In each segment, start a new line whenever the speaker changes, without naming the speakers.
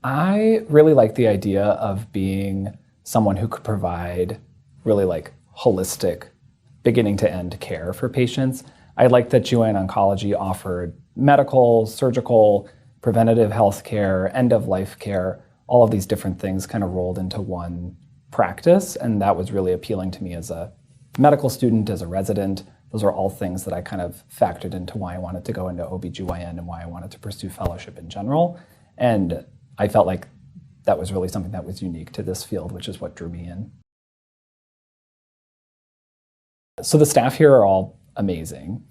I really like the idea of being someone who could provide really holistic beginning to end care for patients. I like that GYN oncology offered medical, surgical, preventative health care, end of life care, all of these different things kind of rolled into one practice. And that was really appealing to me as a medical student, as a resident. Those are all things that I kind of factored into why I wanted to go into OBGYN and why I wanted to pursue fellowship in general. And I felt like that was really something that was unique to this field, which is what drew me in. So the staff here are all amazing.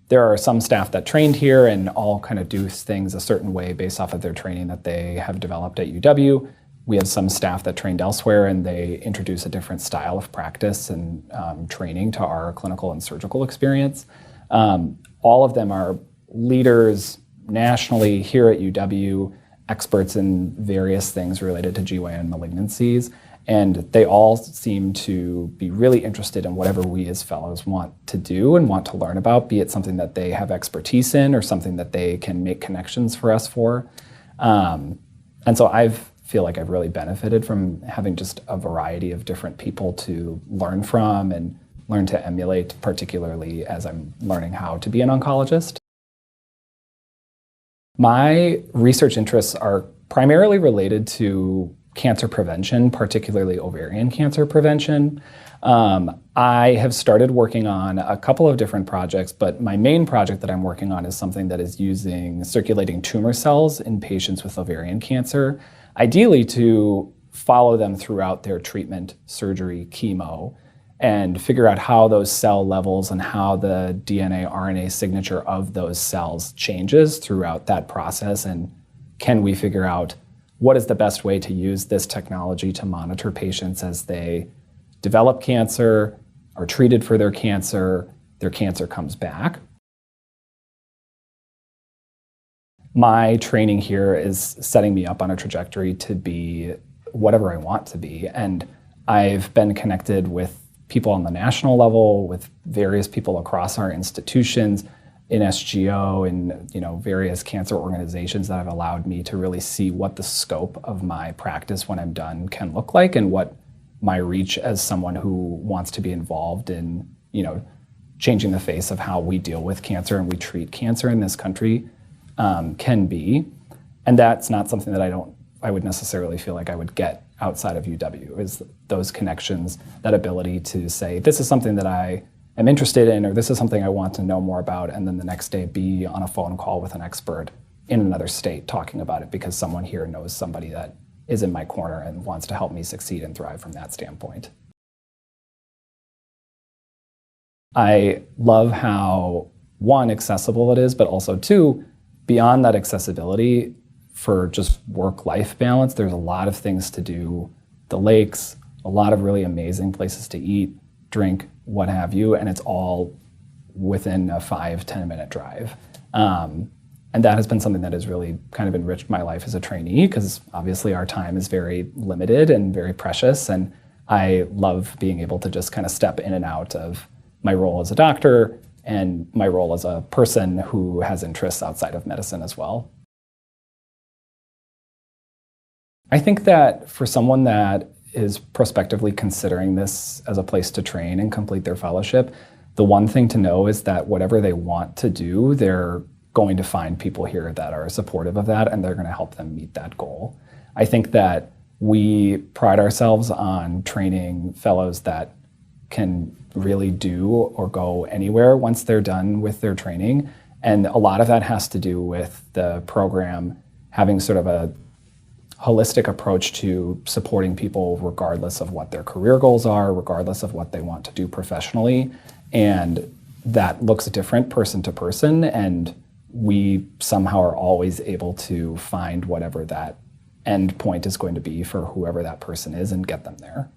There are some staff that trained here and all kind of do things a certain way based off of their training that they have developed at UW. We have some staff that trained elsewhere and they introduce a different style of practice and training to our clinical and surgical experience. All of them are leaders nationally here at UW, experts in various things related to GYN malignancies. And they all seem to be really interested in whatever we as fellows want to do and want to learn about, be it something that they have expertise in or something that they can make connections for us for. And so I feel like I've really benefited from having just a variety of different people to learn from and learn to emulate, particularly as I'm learning how to be an oncologist. My research interests are primarily related to cancer prevention, particularly ovarian cancer prevention. I have started working on a couple of different projects, but my main project that I'm working on is something that is using circulating tumor cells in patients with ovarian cancer, ideally to follow them throughout their treatment, surgery, chemo, and figure out how those cell levels and how the DNA, RNA signature of those cells changes throughout that process, and can we figure out what is the best way to use this technology to monitor patients as they develop cancer, are treated for their cancer comes back. My training here is setting me up on a trajectory to be whatever I want to be. And I've been connected with people on the national level, with various people across our institutions, in SGO and various cancer organizations that have allowed me to really see what the scope of my practice when I'm done can look like and what my reach as someone who wants to be involved in changing the face of how we deal with cancer and we treat cancer in this country can be. And that's not something that I would necessarily feel like I would get outside of UW, is those connections, that ability to say, this is something that I am interested in, or this is something I want to know more about, and then the next day be on a phone call with an expert in another state talking about it because someone here knows somebody that is in my corner and wants to help me succeed and thrive from that standpoint. I love how, one, accessible it is, but also two, beyond that accessibility, for just work-life balance, there's a lot of things to do. The lakes, a lot of really amazing places to eat, drink, what have you, and it's all within a 5-10 minute drive. And that has been something that has really kind of enriched my life as a trainee, because obviously our time is very limited and very precious, and I love being able to just kind of step in and out of my role as a doctor and my role as a person who has interests outside of medicine as well. I think that for someone that is prospectively considering this as a place to train and complete their fellowship, the one thing to know is that whatever they want to do, they're going to find people here that are supportive of that, and they're going to help them meet that goal. I think that we pride ourselves on training fellows that can really do or go anywhere once they're done with their training, and a lot of that has to do with the program having sort of a holistic approach to supporting people regardless of what their career goals are, regardless of what they want to do professionally. And that looks different person to person, and we somehow are always able to find whatever that end point is going to be for whoever that person is and get them there.